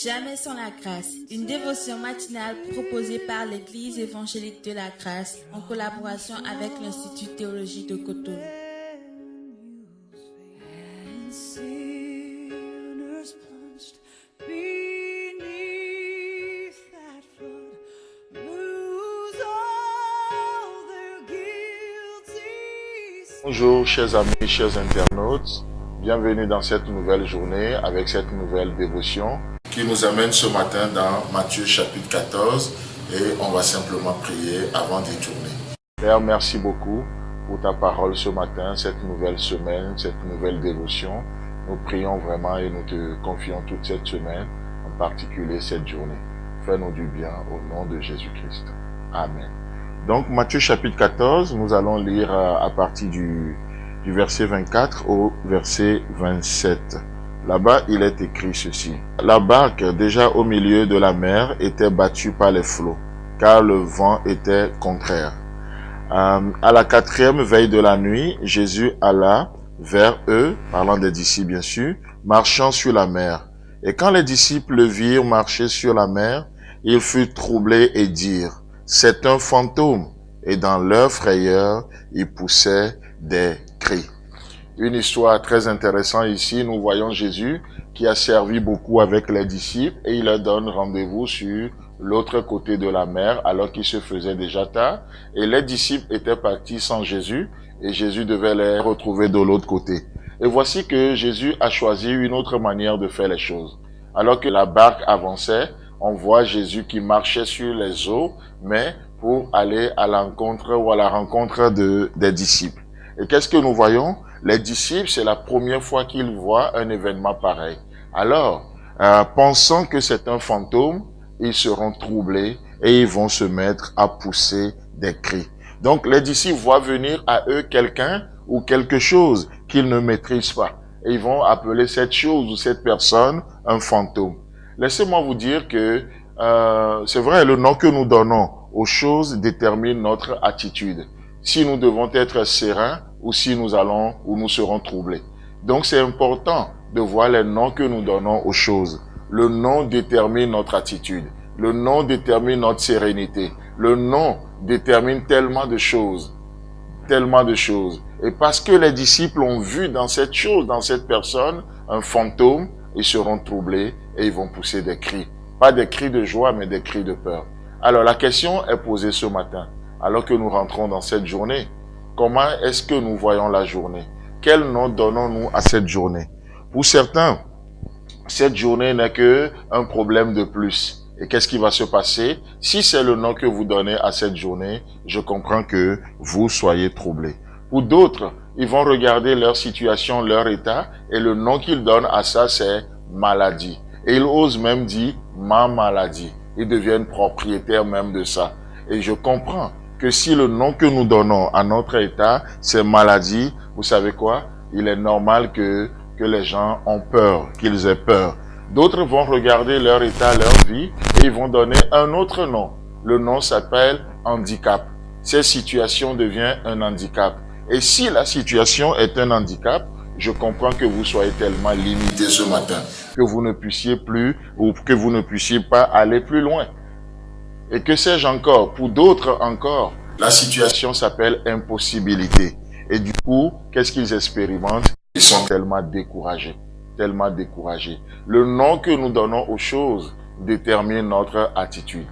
Jamais sans la grâce, une dévotion matinale proposée par l'Église évangélique de la grâce en collaboration avec l'Institut théologique de Cotonou. Bonjour chers amis, chers internautes, bienvenue dans cette nouvelle journée avec cette nouvelle dévotion qui nous amène ce matin dans Matthieu chapitre 14 et on va simplement prier avant d'y tourner. Père, merci beaucoup pour ta parole ce matin, cette nouvelle semaine, cette nouvelle dévotion. Nous prions vraiment et nous te confions toute cette semaine, en particulier cette journée. Fais-nous du bien au nom de Jésus-Christ. Amen. Donc Matthieu chapitre 14, nous allons lire à partir du verset 24 au verset 27. Là-bas, il est écrit ceci. La barque, déjà au milieu de la mer, était battue par les flots, car le vent était contraire. À la 4e veille de la nuit, Jésus alla vers eux, parlant des disciples bien sûr, marchant sur la mer. Et quand les disciples le virent marcher sur la mer, ils furent troublés et dirent, « C'est un fantôme !» Et dans leur frayeur, ils poussaient des cris. Une histoire très intéressante ici. Nous voyons Jésus qui a servi beaucoup avec les disciples et il leur donne rendez-vous sur l'autre côté de la mer alors qu'il se faisait déjà tard. Et les disciples étaient partis sans Jésus et Jésus devait les retrouver de l'autre côté. Et voici que Jésus a choisi une autre manière de faire les choses. Alors que la barque avançait, on voit Jésus qui marchait sur les eaux, mais pour aller à l'encontre ou à la rencontre des disciples. Et qu'est-ce que nous voyons? Les disciples, c'est la première fois qu'ils voient un événement pareil. Alors, pensant que c'est un fantôme, ils seront troublés et ils vont se mettre à pousser des cris. Donc, les disciples voient venir à eux quelqu'un ou quelque chose qu'ils ne maîtrisent pas. Et ils vont appeler cette chose ou cette personne un fantôme. Laissez-moi vous dire que c'est vrai, le nom que nous donnons aux choses détermine notre attitude. Si nous devons être sereins ou si nous allons ou nous serons troublés. Donc c'est important de voir les noms que nous donnons aux choses. Le nom détermine notre attitude. Le nom détermine notre sérénité. Le nom détermine tellement de choses. Tellement de choses. Et parce que les disciples ont vu dans cette chose, dans cette personne, un fantôme, ils seront troublés et ils vont pousser des cris. Pas des cris de joie, mais des cris de peur. Alors la question est posée ce matin, alors que nous rentrons dans cette journée. Comment est-ce que nous voyons la journée? Quel nom donnons-nous à cette journée? Pour certains, cette journée n'est qu'un problème de plus. Et qu'est-ce qui va se passer? Si c'est le nom que vous donnez à cette journée, je comprends que vous soyez troublés. Pour d'autres, ils vont regarder leur situation, leur état, et le nom qu'ils donnent à ça, c'est maladie. Et ils osent même dire ma maladie. Ils deviennent propriétaires même de ça. Et je comprends que si le nom que nous donnons à notre état, c'est maladie, vous savez quoi? Il est normal que les gens ont peur, qu'ils aient peur. D'autres vont regarder leur état, leur vie, et ils vont donner un autre nom. Le nom s'appelle handicap. Cette situation devient un handicap. Et si la situation est un handicap, je comprends que vous soyez tellement limité ce matin, que vous ne puissiez plus, ou que vous ne puissiez pas aller plus loin. Et que sais-je encore? Pour d'autres encore, la situation s'appelle impossibilité. Et du coup, qu'est-ce qu'ils expérimentent? Ils sont tellement découragés. Tellement découragés. Le nom que nous donnons aux choses détermine notre attitude.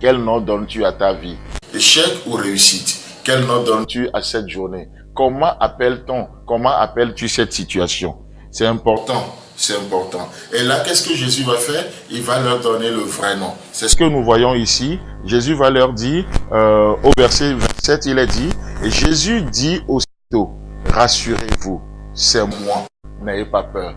Quel nom donnes-tu à ta vie? Échec ou réussite? Quel nom donnes-tu à cette journée? Comment appelles-tu cette situation? C'est important. C'est important. Et là, qu'est-ce que Jésus va faire? Il va leur donner le vrai nom. C'est ce que nous voyons ici. Jésus va leur dire, au verset 27, il est dit, et Jésus dit aussitôt, rassurez-vous, c'est moi, n'ayez pas peur.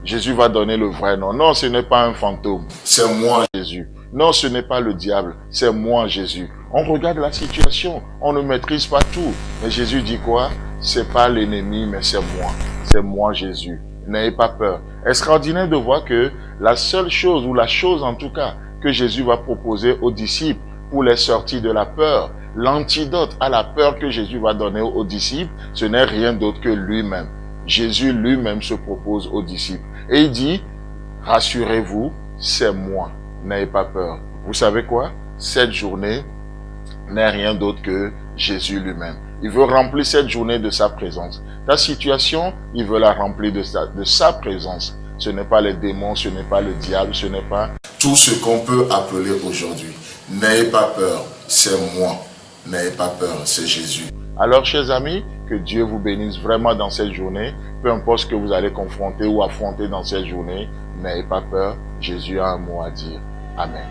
Jésus va donner le vrai nom. Non, ce n'est pas un fantôme, c'est moi Jésus. Non, ce n'est pas le diable, c'est moi Jésus. On regarde la situation, on ne maîtrise pas tout. Mais Jésus dit quoi? C'est pas l'ennemi, mais c'est moi Jésus. N'ayez pas peur. Extraordinaire de voir que la seule chose, ou la chose en tout cas, que Jésus va proposer aux disciples pour les sortir de la peur, l'antidote à la peur que Jésus va donner aux disciples, ce n'est rien d'autre que lui-même. Jésus lui-même se propose aux disciples. Et il dit, rassurez-vous, c'est moi, n'ayez pas peur. Vous savez quoi? Cette journée n'est rien d'autre que Jésus lui-même. Il veut remplir cette journée de sa présence. Ta situation, il veut la remplir de sa présence. Ce n'est pas les démons, ce n'est pas le diable, ce n'est pas tout ce qu'on peut appeler aujourd'hui. N'ayez pas peur, c'est moi. N'ayez pas peur, c'est Jésus. Alors, chers amis, que Dieu vous bénisse vraiment dans cette journée. Peu importe ce que vous allez confronter ou affronter dans cette journée, n'ayez pas peur. Jésus a un mot à dire. Amen.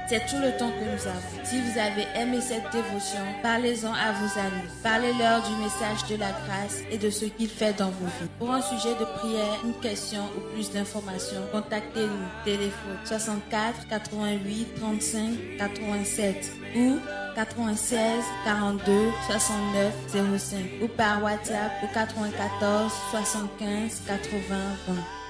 C'est tout le temps que nous avons. Si vous avez aimé cette dévotion, parlez-en à vos amis. Parlez-leur du message de la grâce et de ce qu'il fait dans vos vies. Pour un sujet de prière, une question ou plus d'informations, contactez-nous. Téléphone 64 88 35 87 ou 96 42 69 05 ou par WhatsApp au 94 75 80 20.